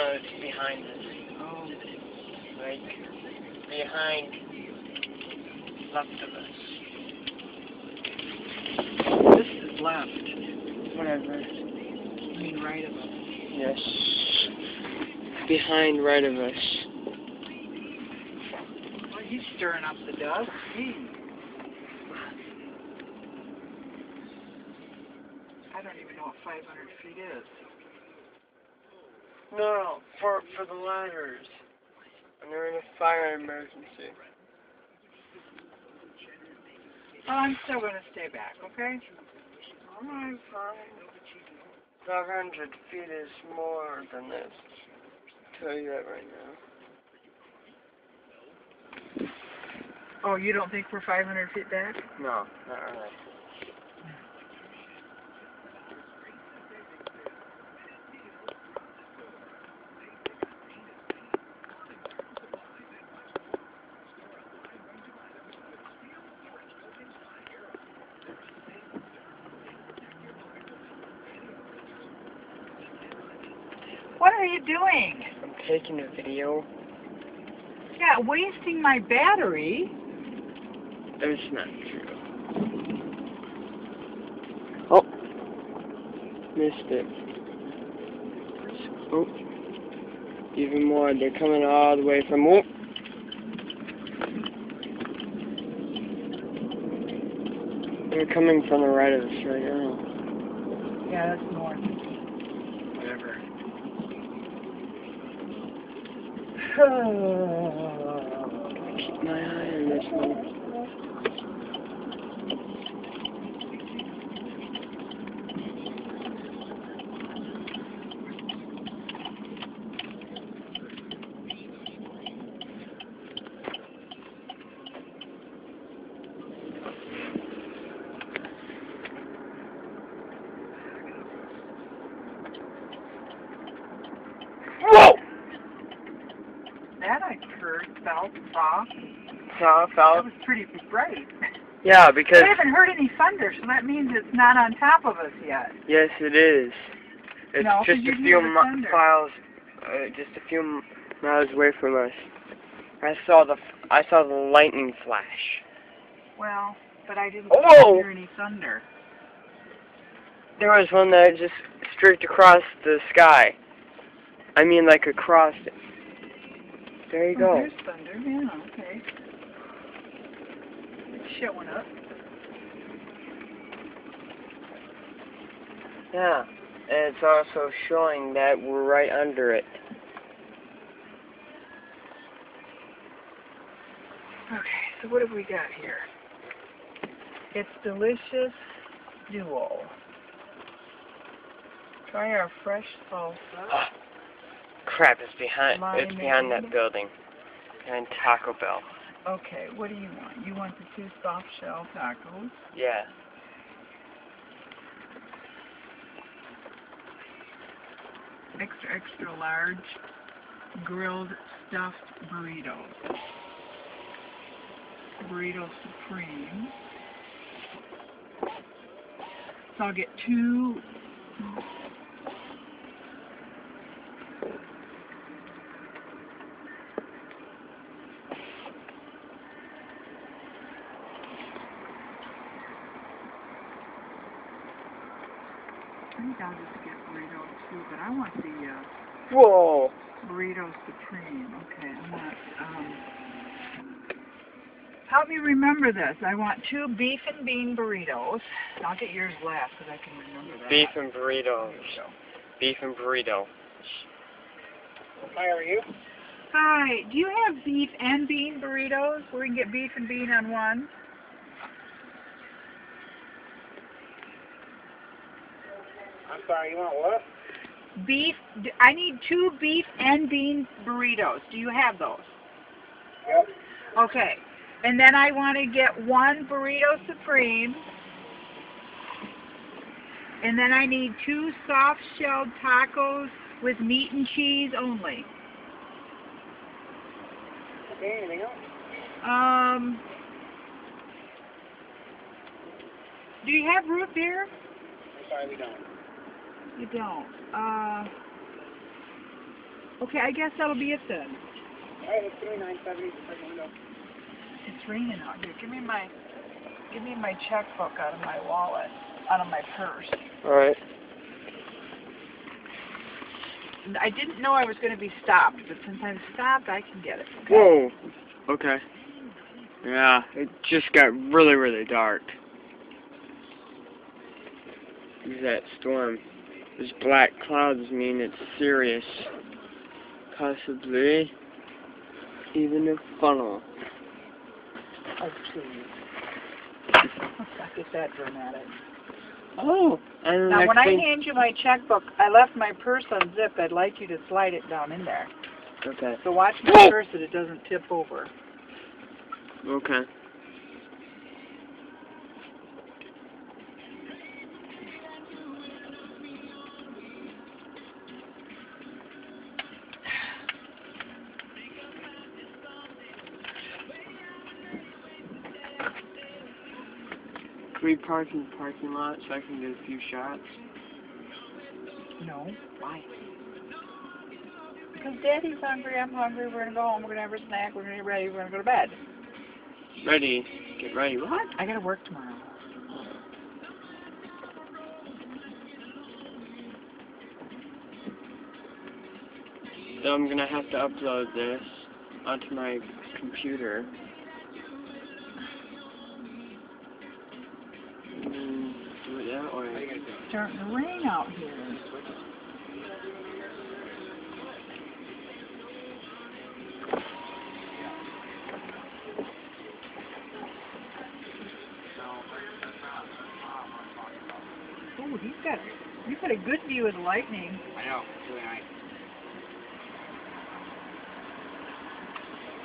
No, it's behind us. Oh. Like, behind, left of us. This is left. Whatever. I mean right of us. Yes. Behind, right of us. Well, he's stirring up the dust. Gee. I don't even know what 500 feet is. No, for the ladders. And they're in a fire emergency. Well, I'm still going to stay back, okay? Alright, fine. 500 feet is more than this. I'll tell you that right now. Oh, you don't think we're 500 feet back? No, not really. What are you doing? I'm taking a video. Yeah, wasting my battery. It's not true. Oh, missed it. Oh, even more. They're coming all the way from. Oh, they're coming from the right of us right now. Yeah, that's north. Whatever. Keep my eye on this one. Whoa! That I heard felt soft. Soft, That was pretty bright. yeah, because. I haven't heard any thunder, so that means it's not on top of us yet. Yes, it is. It's No, 'cause just you a hear few the thunder. just a few miles away from us. I saw the lightning flash. Well, but I didn't Whoa! hear any thunder. There was one that just streaked across the sky. I mean, like across it. There you Oh, go. there's thunder. Yeah, okay. It's showing up. Yeah, and it's also showing that we're right under it. Okay, so what have we got here? It's delicious duo. Try our fresh salsa. Crap! It's behind Limeade. that building, behind Taco Bell. Okay, what do you want? You want the 2 soft shell tacos? Yeah. Extra, extra large grilled stuffed burritos. Burrito Supreme. So I'll get 2. I think I'll just get burrito too, but I want the Whoa! burrito supreme. Okay, I want, help me remember this. I want 2 beef and bean burritos. I'll get yours last so I can remember that. Beef and burritos. Beef and burrito. Hi, how are you? Hi, do you have beef and bean burritos where we can get beef and bean on one? I'm sorry, you want what? Beef, I need 2 beef and bean burritos. Do you have those? Yep. Okay. And then I want to get 1 burrito supreme. And then I need 2 soft-shelled tacos with meat and cheese only. Okay, anything else? Do you have root beer? I'm sorry, we don't. You don't. Okay, I guess that'll be it then. Alright, it's 3970. It's raining out here. Give me my checkbook out of my wallet, out of my purse. Alright. I didn't know I was going to be stopped, but since I'm stopped, I can get it. Okay? Whoa. Okay. Yeah, it just got really, really dark. Look at that storm. Those black clouds mean it's serious. Possibly even a funnel. Oh, please. Not get that dramatic. Oh, and now when I hand you my checkbook, I left my purse unzipped. I'd like you to slide it down in there. Okay. So watch my purse that it doesn't tip over. Okay. Can we park in the parking lot so I can get a few shots? No. Why? Because Daddy's hungry, I'm hungry, we're going to go home, we're going to have a snack, we're going to get ready, we're going to go to bed. Ready. Get ready. What? I got to work tomorrow. So I'm going to have to upload this onto my computer. Do it that way. It's starting to rain out here. Oh, you've got a good view of the lightning. I know, it's really nice.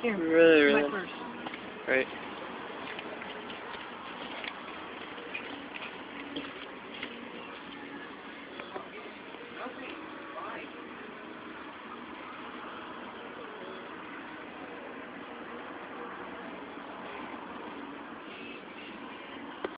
Here, Really, my really. purse. Right.